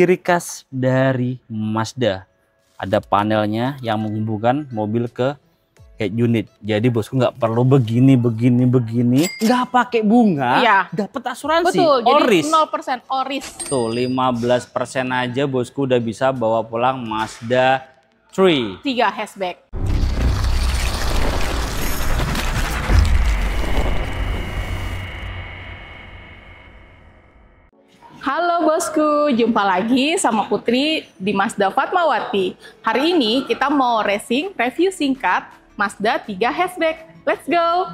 ciri khas dari Mazda. Ada panelnya yang menghubungkan mobil ke head unit. Jadi bosku nggak perlu begini. Nggak pakai bunga, Iya. dapat asuransi. Betul, All jadi risk. 0% all risk. Tuh 15% aja bosku udah bisa bawa pulang Mazda 3. 3 hatchback. Halo bosku, jumpa lagi sama Putri di Mazda Fatmawati. Hari ini kita mau racing review singkat Mazda 3 hatchback. Let's go!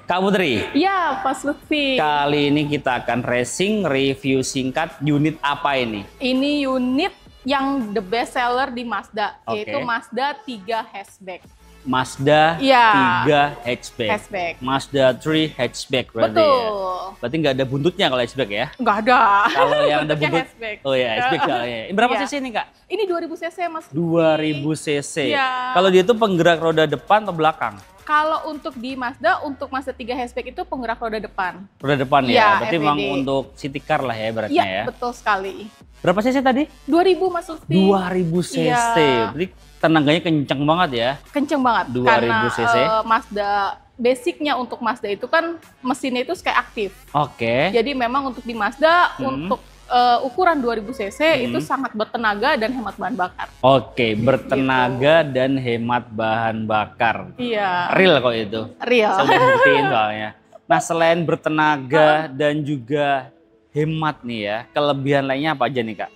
Kak Putri, Ya, Pas Lutfi. kali ini kita akan racing review singkat unit apa ini? Ini unit yang the best seller di Mazda, Oke. yaitu Mazda 3 hatchback. Mazda Iya. 3 hatchback. Hatchback. Mazda 3 hatchback berarti Betul. ya. Berarti nggak ada buntutnya kalau hatchback ya? Nggak ada. Kalau yang ada Bentuknya buntut. hatchback. Oh ya, hatchback soalnya. Ini berapa Iya. cc nih, Kak? Ini 2000 cc Mas. 2000 cc. Iya. Kalau dia itu penggerak roda depan atau belakang? Kalau untuk di Mazda, untuk Mazda 3 hatchback itu penggerak roda depan. Roda depan Iya, ya. Berarti memang FWD. untuk city car lah ya beratnya Iya, ya. betul sekali. Berapa cc tadi? 2000 Mas Lutfi. 2000 cc. Iya. Berarti tenaganya kenceng banget ya. Kenceng banget. 2000 cc. Karena Mazda, basicnya untuk Mazda itu kan mesinnya itu kayak aktif. Oke. Jadi memang untuk di Mazda, untuk ukuran 2000 cc itu sangat bertenaga dan hemat bahan bakar. Oke, bertenaga dan hemat bahan bakar. Iya. Real kok itu. Real. Saya udah buktiin soalnya. Nah, selain bertenaga dan juga hemat nih ya, kelebihan lainnya apa aja nih, Kak?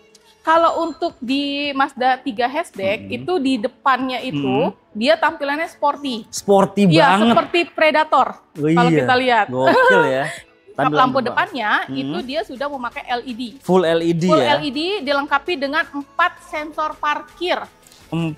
Kalau untuk di Mazda 3 hatchback itu di depannya itu dia tampilannya sporty. Sporty Iya, banget. seperti Predator. Oh, Kalau iya. kita lihat. Gokil ya. Lampu depannya itu dia sudah memakai LED. Full LED Full ya. LED dilengkapi dengan 4 sensor parkir. 4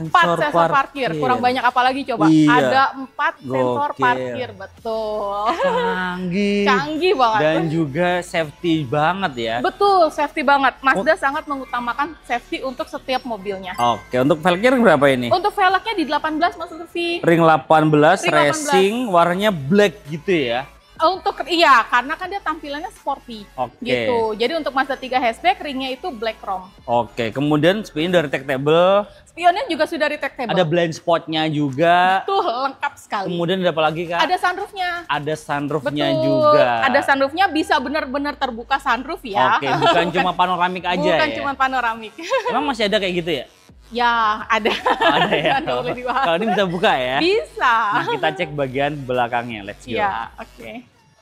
4 sensor parkir. Kurang banyak apa lagi coba? Iya. Ada 4 sensor Gokil. parkir, betul. Canggih. Canggih banget. Dan juga safety banget ya. Betul, safety banget. Mazda sangat mengutamakan safety untuk setiap mobilnya. Oke, untuk velgnya ring berapa ini? Untuk velgnya di 18 Mas Lutfi. Ring 18 Ring 18. racing, warnanya black gitu ya. Untuk iya, karena kan dia tampilannya sporty. Oke. Gitu. Jadi untuk Mazda 3 hatchback ringnya itu black chrome. Oke, kemudian spion dari retractable, Spionnya juga sudah retractable. ada blind spotnya juga. Tuh lengkap sekali. Kemudian ada apa lagi, Kak? Ada sunroofnya. Ada sunroofnya Betul. juga. Ada sunroofnya, bisa benar-benar terbuka sunroof ya. Oke, bukan cuma panoramik aja Bukan ya. cuma panoramik. Emang masih ada kayak gitu ya? Ya, ada. Ada ya. Ada boleh dibahas. Kalau ini bisa buka ya. Bisa. Nah, kita cek bagian belakangnya. Let's go. Iya, oke.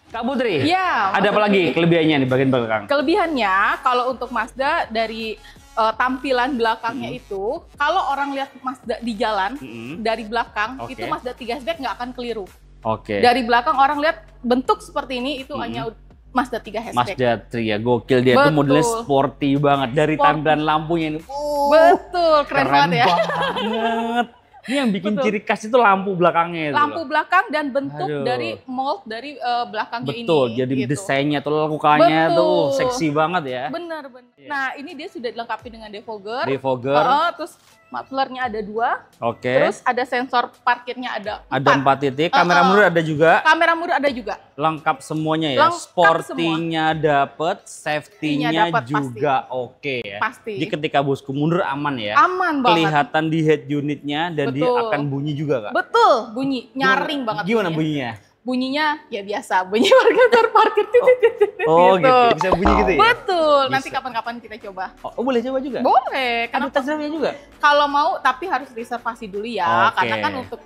Kak Putri, Iya, ada apa lagi kelebihannya di bagian belakang? Kelebihannya kalau untuk Mazda dari tampilan belakangnya itu, kalau orang lihat Mazda di jalan dari belakang, Oke. itu Mazda 3 hatchback nggak akan keliru. Oke. Dari belakang orang lihat bentuk seperti ini, itu hanya Mazda 3 hatchback. Mazda 3 ya, gokil dia tuh Betul. modelnya sporty banget. Dari Sporty. tampilan lampunya ini. Betul, keren banget ya. banget. Ini yang bikin Betul. ciri khas itu lampu belakangnya itu Lampu loh. belakang dan bentuk Aduh. dari mold dari belakangnya ini. Betul, jadi gitu. desainnya tuh lukanya Betul. tuh seksi banget ya. Bener. Nah, ini dia sudah dilengkapi dengan defogger. Defogger. Terus mufflernya ada 2. Oke. Terus ada sensor parkirnya ada 4. Ada 4 titik, kamera mundur ada juga. Kamera mundur ada juga. Lengkap semuanya ya. Lengkap Sporty-nya dapet, safety-nya Safety-nya dapet, juga oke ya. Pasti. Jadi ketika bosku mundur aman ya. Aman banget. Kelihatan di head unitnya dan dia Betul. akan bunyi juga, Kak. Betul, bunyi nyaring banget. Gimana bunyinya. bunyinya? Bunyinya ya biasa, bunyi warga parkir titit-titit Oh gitu. gitu, bisa bunyi gitu ya? Betul, nanti Bisa. kapan-kapan kita coba. Oh, boleh coba juga? Boleh, Ada karena test drive-nya juga? kalau mau tapi harus reservasi dulu ya, Oke. karena kan untuk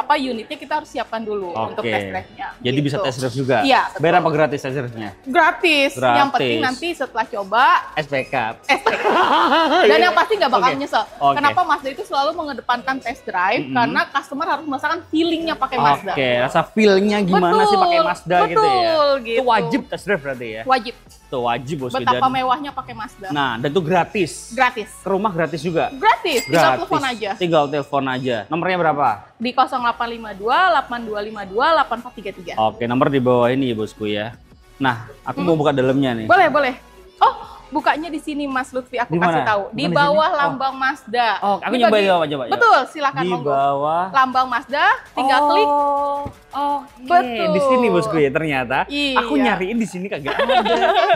unitnya kita harus siapkan dulu untuk Oke. test drive-nya. Jadi bisa gitu. test drive juga? Iya, betul. Bayar apa gratis test drive-nya? Gratis. Yang Gratis. penting nanti setelah coba SPK. dan yang pasti nggak bakal Oke. nyesel. Oke. Kenapa Mazda itu selalu mengedepankan test drive? Karena customer harus merasakan feelingnya pakai Mazda. Oke, rasa feel-nya rasanya gimana sih pakai Mazda gitu ya. Betul, gitu. Itu wajib test drive berarti ya. Wajib. Tuh wajib bosku. Betapa mewahnya pakai Mazda. Nah, dan itu gratis. Gratis. Ke rumah gratis juga. Gratis, tinggal telepon aja. Tinggal telepon aja. Nomornya berapa? Di 0852 8252 8433. Oke, nomor di bawah ini ya bosku ya. Nah, aku mau buka dalamnya nih. Boleh, boleh. Oh, bukanya di sini Mas Lutfi, aku kasih tahu. Di bawah lambang Mazda. Oh, aku nyoba di bawah, coba. Betul, silakan di monggo. Bawah Lambang Mazda, tinggal klik. Oh, betul. Di sini bosku ya ternyata. Iya. Aku nyariin di sini kagak ada.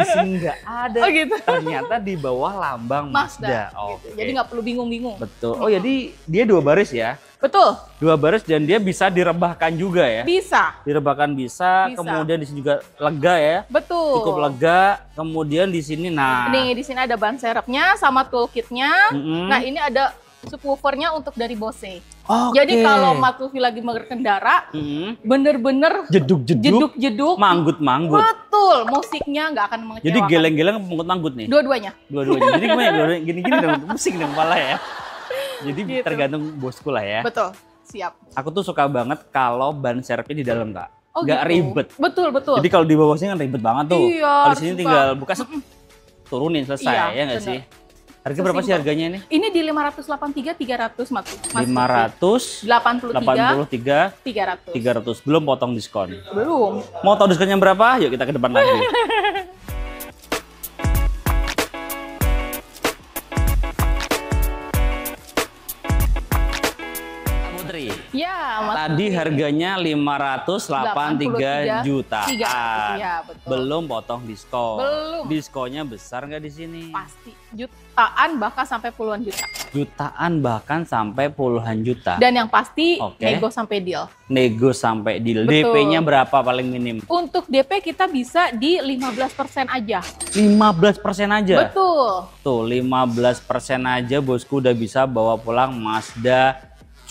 Di sini nggak ada. Oh gitu. Ternyata di bawah lambang Mazda. Gitu. Jadi nggak perlu bingung-bingung. Betul. Oh, jadi dia 2 baris ya? Betul. 2 baris dan dia bisa direbahkan juga ya? Bisa. Direbahkan bisa. Kemudian di sini juga lega ya? Betul. Cukup lega. Kemudian di sini, nah. Nih di sini ada ban serepnya sama toolkitnya. Nah ini ada subwoofernya untuk dari Bose. Jadi kalau Mas Lutfi lagi berkendara, bener-bener jeduk-jeduk, manggut-manggut. Betul, musiknya nggak akan mengecewakan. Jadi geleng-geleng manggut-manggut nih? Dua-duanya. Jadi gimana? Gini-gini dong, pusing dong kepala ya. Jadi gitu. Tergantung bosku lah ya. Betul, siap. Aku tuh suka banget kalau ban serepnya di dalam, Kak. Oh, nggak gitu. ribet. Betul, betul. Jadi kalau di bawah sini kan ribet banget tuh. Iya, kalau di sini tinggal buka turunin selesai, iya, ya nggak bener. sih? Harga berapa sih harganya ini? Ini di 583 300 Mas. 583 300. Belum potong diskon. Belum. Mau tahu diskonnya berapa? Yuk kita ke depan lagi. Putri. Ya, Mas. Tadi harganya 583 juta. Iya, betul. Belum potong diskon. Belum. Diskonnya besar nggak di sini? Pasti jutaan bahkan sampai puluhan juta. Jutaan bahkan sampai puluhan juta. Dan yang pasti Oke. nego sampai deal. Nego sampai deal. Betul. DP-nya berapa paling minim? Untuk DP kita bisa di 15% aja. 15% aja. Betul. Tuh 15% aja bosku udah bisa bawa pulang Mazda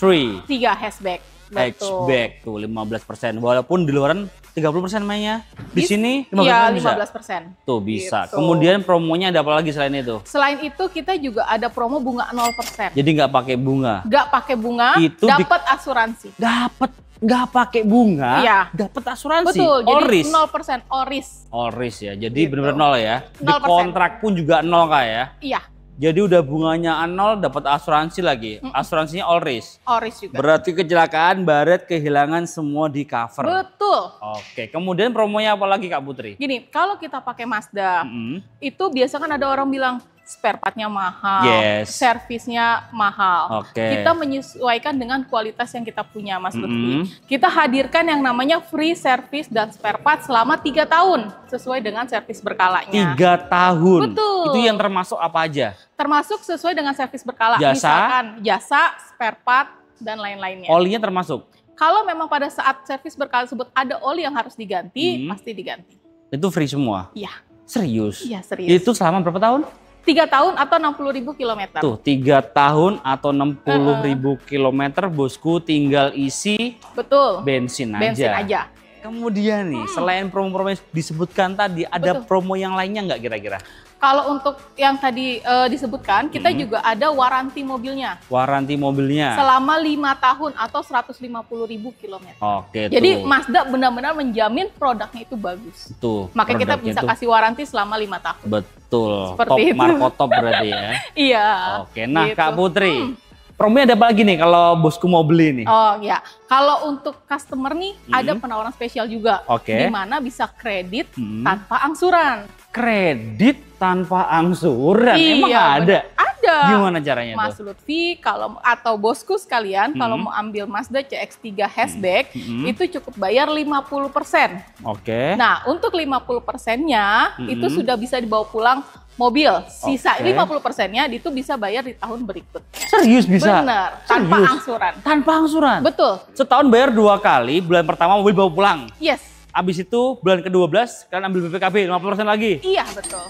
3 3 hatchback. Betul. hatchback tuh 15%. Walaupun di luaran 30% mainnya. Di sini 15% Iya, bisa. 15%. Tuh bisa. Gitu. Kemudian promonya ada apa lagi selain itu? Selain itu kita juga ada promo bunga 0%. Jadi nggak pakai bunga. Nggak pakai bunga, Itu dapat asuransi. Dapat nggak pakai bunga, Iya. dapat asuransi. Betul, All jadi risk. 0% all risk. All risk ya. Jadi Gitu. benar-benar nol ya. Di 0%. kontrak pun juga nol Kak ya. Iya, Jadi udah bunganya nol, dapat asuransi lagi. Asuransinya all risk. all risk juga. Berarti kecelakaan, baret, kehilangan semua di cover. Betul. Oke, kemudian promonya apa lagi Kak Putri? Gini, kalau kita pakai Mazda, Mm-mm. itu biasa kan ada orang bilang spare part-nya mahal, Yes. servisnya mahal. Oke. Kita menyesuaikan dengan kualitas yang kita punya, Mas Lutfi. Mm-mm. Kita hadirkan yang namanya free service dan spare part selama 3 tahun, sesuai dengan servis berkalanya. 3 tahun. Betul. Itu yang termasuk apa aja? Termasuk sesuai dengan servis berkala, Jasa? misalkan jasa, spare part, dan lain-lainnya. Olinya termasuk? Kalau memang pada saat servis berkala tersebut ada oli yang harus diganti, pasti diganti. Itu free semua? Iya. Serius? Iya, serius. Itu selama berapa tahun? 3 tahun atau 60.000 kilometer. Tuh 3 tahun atau 60.000 kilometer bosku tinggal isi Betul. bensin aja. Bensin aja. Kemudian nih selain promo-promo yang disebutkan tadi ada Betul. promo yang lainnya nggak kira-kira? Kalau untuk yang tadi disebutkan, kita juga ada waranti mobilnya Waranti mobilnya? selama 5 tahun atau 150.000 kilometer. Oke Jadi tuh. Mazda benar-benar menjamin produknya itu bagus. Tuh, Makanya kita produknya bisa tuh kasih waranti selama 5 tahun. betul. Seperti Top itu. markotop berarti ya. Iya. Oke, nah gitu. Kak Putri, promonya ada apa lagi nih kalau bosku mau beli nih? Oh ya, kalau untuk customer nih ada penawaran spesial juga, Oke. di mana bisa kredit tanpa angsuran. Kredit tanpa angsuran, emang Iya, ada? Ada. Gimana caranya Mas tuh? Lutfi kalau atau bosku sekalian kalau mau ambil Mazda CX-3 hatchback itu cukup bayar 50%. Oke. Nah, untuk 50%-nya itu sudah bisa dibawa pulang mobil. Sisa Oke. 50%-nya itu bisa bayar di tahun berikut. Serius bisa? Bener, tanpa Serius? angsuran. Tanpa angsuran? Betul. Setahun bayar 2 kali, bulan pertama mobil bawa pulang. Yes. Abis itu bulan ke-12 kalian ambil BPKB 50% lagi. Iya, betul.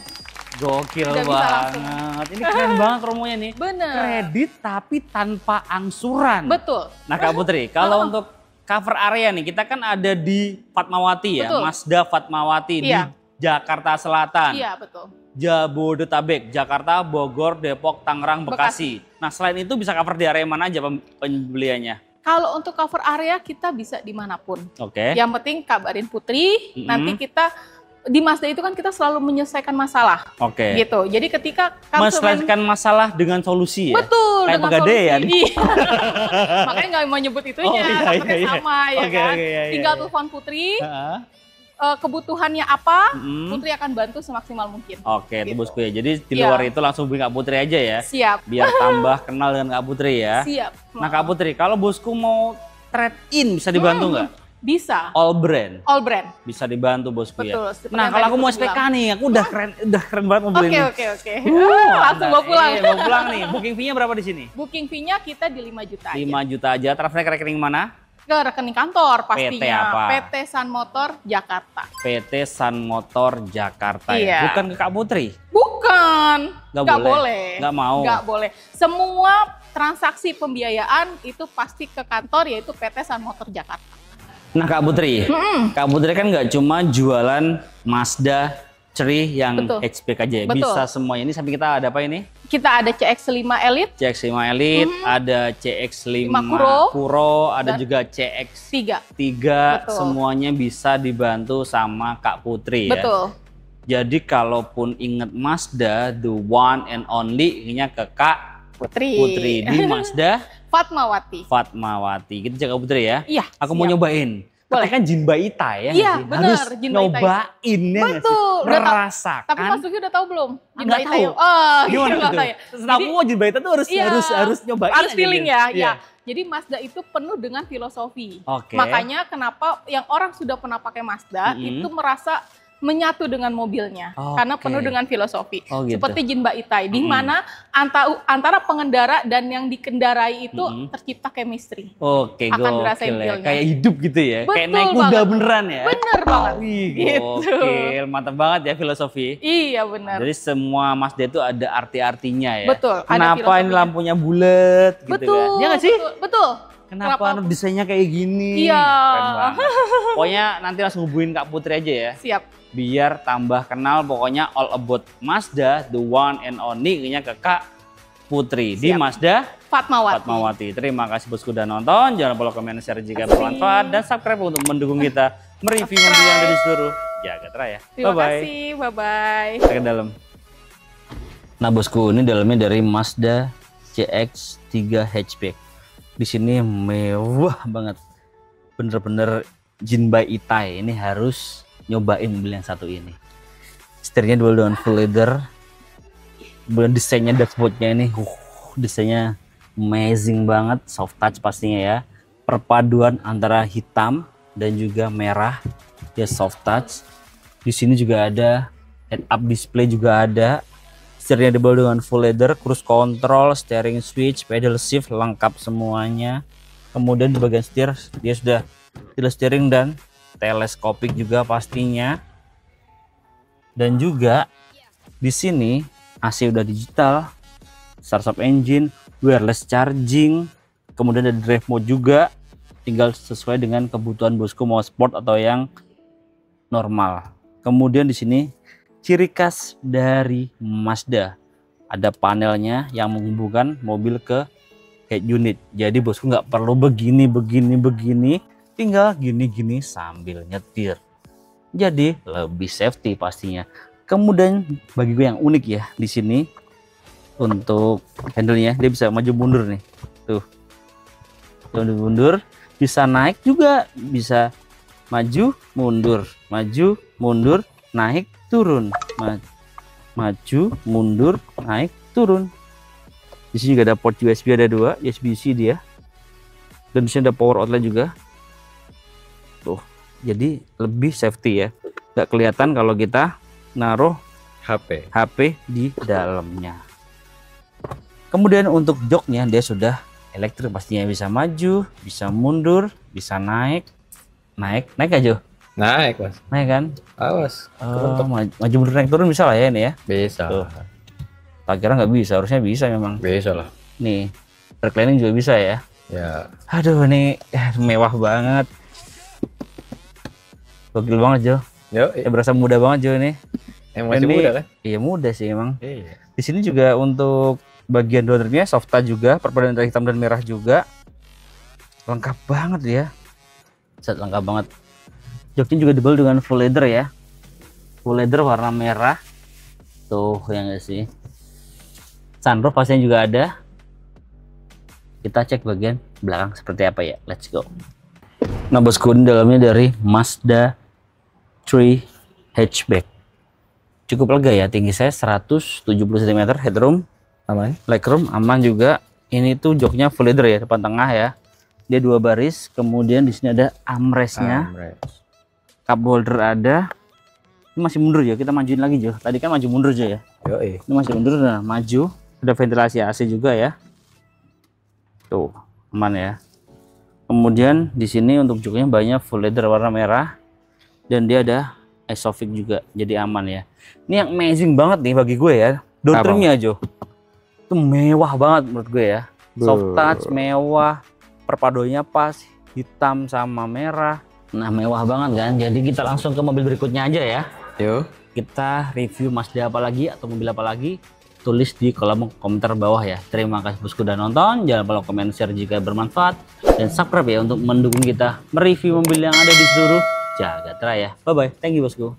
Gokil Udah bisa langsung. banget. Ini keren banget promonya nih. Bener. Kredit tapi tanpa angsuran. Betul. Nah Kak Putri, kalau untuk cover area nih, kita kan ada di Fatmawati ya, Betul. Mazda Fatmawati di Iya. Jakarta Selatan. Iya, betul. Jabodetabek, Jakarta, Bogor, Depok, Tangerang, Bekasi. Nah selain itu bisa cover di area mana aja pembeliannya? Kalau untuk cover area kita bisa dimanapun. Oke. Yang penting kabarin Putri, nanti kita di Mazda itu kan kita selalu menyelesaikan masalah. Oke. Gitu. Jadi ketika Menyelesaikan masalah dengan solusi ya? betul, Kayak dengan Pegadaian. solusi. Iya. Makanya nggak mau nyebut itunya, Oh, iya, takutnya iya. sama ya Oke, kan. oke, iya, Tinggal iya. telepon Putri, Heeh. kebutuhannya apa, Mm-mm. Putri akan bantu semaksimal mungkin. Oke, itu Gitu. bosku ya. Jadi di Iya. luar itu langsung hubungi Kak Putri aja ya. Siap. Biar tambah kenal dengan Kak Putri ya. Siap. Nah Kak Putri, kalau bosku mau trade in bisa dibantu nggak? Bisa. All brand All brand. bisa dibantu bosku Betul, ya. seperti Nah yang kalau tadi aku mau Putri SPK nih, aku udah keren banget mobil Oke, ini. oke. Langsung bawa pulang. Iya, bawa pulang nih. Booking fee-nya berapa di sini? Booking fee-nya kita di 5 juta 5 aja. juta aja. Transfer ke rekening mana? Ke rekening kantor pastinya. PT apa? PT Sun Motor Jakarta. PT Sun Motor Jakarta ya. Iya. Bukan ke Kak Putri. Bukan. Nggak Nggak boleh. boleh. Nggak mau. Nggak boleh. Semua transaksi pembiayaan itu pasti ke kantor yaitu PT Sun Motor Jakarta. Nah Kak Putri, Kak Putri kan nggak cuma jualan Mazda, Chery yang Betul. hatchback aja, Betul. bisa semuanya. Ini samping kita ada apa ini? Kita ada CX-5 Elite CX-5 Elite, ada CX-5 Kuro, Kuro, ada dan juga CX-3, 3. Betul. semuanya bisa dibantu sama Kak Putri ya. Betul. Jadi kalaupun inget Mazda, the one and only, ingatnya ke Kak Putri di Mazda Fatmawati. Fatmawati. Kita jaga Putri ya. Iya. Aku mau siap. nyobain. Boleh. Katanya kan Jinba Itai ya. Iya, nggak sih? bener, Harus Jinba Itai. nyobain ya nggak sih? Betul, udah tahu. Merasakan. Tapi Mas Luki udah tahu belum? Nggak Jinba tahu. Itai. Oh, Gimana nggak tuh? tahu ya. Setahu Jadi- aku Jinba Itai tuh Iya, harus nyobain. harus aja feeling gitu. ya. Iya. Ya. Jadi Mazda itu penuh dengan filosofi. Oke. Makanya kenapa yang orang sudah pernah pakai Mazda itu merasa menyatu dengan mobilnya karena Oke. penuh dengan filosofi. Oh, gitu. Seperti Jinba Itai di mana antara pengendara dan yang dikendarai itu tercipta chemistry. Oke, Akan dirasain gokil ya. feel-nya. Kayak hidup gitu ya. Kayak Betul naik kuda banget. beneran ya. Bener banget. Wih, Gitu. gokil. Mantap banget ya filosofi. Iya benar. Jadi semua Mazda itu ada arti-artinya ya. Betul, ada Kenapa ini filosofinya. lampunya bulat gitu Betul. kan? Iya nggak sih? Betul. Kenapa desainnya kayak gini? Iya. Keren banget. Pokoknya nanti langsung hubungin Kak Putri aja ya. Siap. Biar tambah kenal, pokoknya all about Mazda, the one and only, ke Kak Putri di Siap. Mazda Fatmawati. Fatmawati. Terima kasih bosku udah nonton. Jangan lupa komen, share jika bermanfaat, dan subscribe untuk mendukung kita mereview mobil yang dari seluruh jagat raya. Terima Bye-bye. kasih. Bye-bye. Kita ke dalam. Nah bosku, ini dalamnya dari Mazda CX-3 hatchback. Di sini mewah banget. Bener-bener Jinba Itai. Ini harus nyobain mobil yang satu ini. Setirnya dual dengan full leather. Kemudian desainnya dashboardnya ini, desainnya amazing banget, soft touch pastinya ya. Perpaduan antara hitam dan juga merah, ya soft touch. Di sini juga ada head up display juga ada. Setirnya double dengan full leather, cruise control, steering switch, pedal shift lengkap semuanya. Kemudian di bagian setir dia sudah tilt steering dan teleskopik juga pastinya. Dan juga di sini AC udah digital, start engine, wireless charging, kemudian ada drive mode juga. Tinggal sesuai dengan kebutuhan bosku mau sport atau yang normal. Kemudian di sini ciri khas dari Mazda, ada panelnya yang menghubungkan mobil ke head unit. Jadi bosku nggak perlu begini, tinggal gini sambil nyetir. Jadi lebih safety pastinya. Kemudian bagi gue yang unik ya di sini untuk handle-nya, dia bisa maju mundur nih. Tuh. Mundur, bisa naik juga, bisa maju mundur, naik turun. Maju mundur, naik turun. Di sini juga ada port USB, ada 2 USB-C dia. Dan di sini ada power outlet juga. Tuh. Jadi lebih safety ya. Nggak kelihatan kalau kita naruh HP di dalamnya. Kemudian untuk joknya dia sudah elektrik pastinya, bisa maju, bisa mundur, bisa naik aja. Naik mas. Naik kan? Awas. Maju mundur naik turun bisa lah ya ini ya. Bisa. Tuh. Tak kira nggak bisa, harusnya bisa memang. Bisa lah. Nih, reclining juga bisa ya. Ya. Aduh ini mewah banget. Gokil banget Jo. Yo. Ya berasa muda banget Jo ini. Masih Ini- muda kan? Iya muda sih emang. Iya. Di sini juga untuk bagian doornya soft touch juga, perpaduan antara hitam dan merah juga. lengkap banget ya. Set, lengkap banget. Joknya juga dibel dengan full leather ya. Full leather warna merah. Tuh yang enggak sih. Sunroof pastinya juga ada. Kita cek bagian belakang seperti apa ya. Let's go. Nah bosku, ini dalamnya dari Mazda 3 hatchback. Cukup lega ya, tinggi saya 170 cm, headroom Aman. legroom aman juga. Ini tuh joknya full leather ya, depan tengah ya. Dia 2 baris, kemudian di sini ada armrestnya, cup holder ada. Ini masih mundur ya, kita majuin lagi Jo. Tadi kan maju mundur Jo ya. Yoi. Ini masih mundur, nah maju. Ada ventilasi AC juga ya. Tuh, aman ya. Kemudian di sini untuk joknya banyak full leather warna merah dan dia ada Isofix juga, jadi aman ya. Ini yang amazing banget nih bagi gue ya, door Apa? trimnya Jo. Itu mewah banget menurut gue ya. Soft touch, mewah, perpaduannya pas, hitam sama merah. Nah mewah banget kan. Jadi kita langsung ke mobil berikutnya aja ya. Yuk. Kita review Mazda apa lagi atau mobil apa lagi, tulis di kolom komentar bawah ya. Terima kasih bosku udah nonton. Jangan lupa komen, share jika bermanfaat, dan subscribe ya untuk mendukung kita mereview mobil yang ada di seluruh jagat raya. Bye bye, thank you bosku.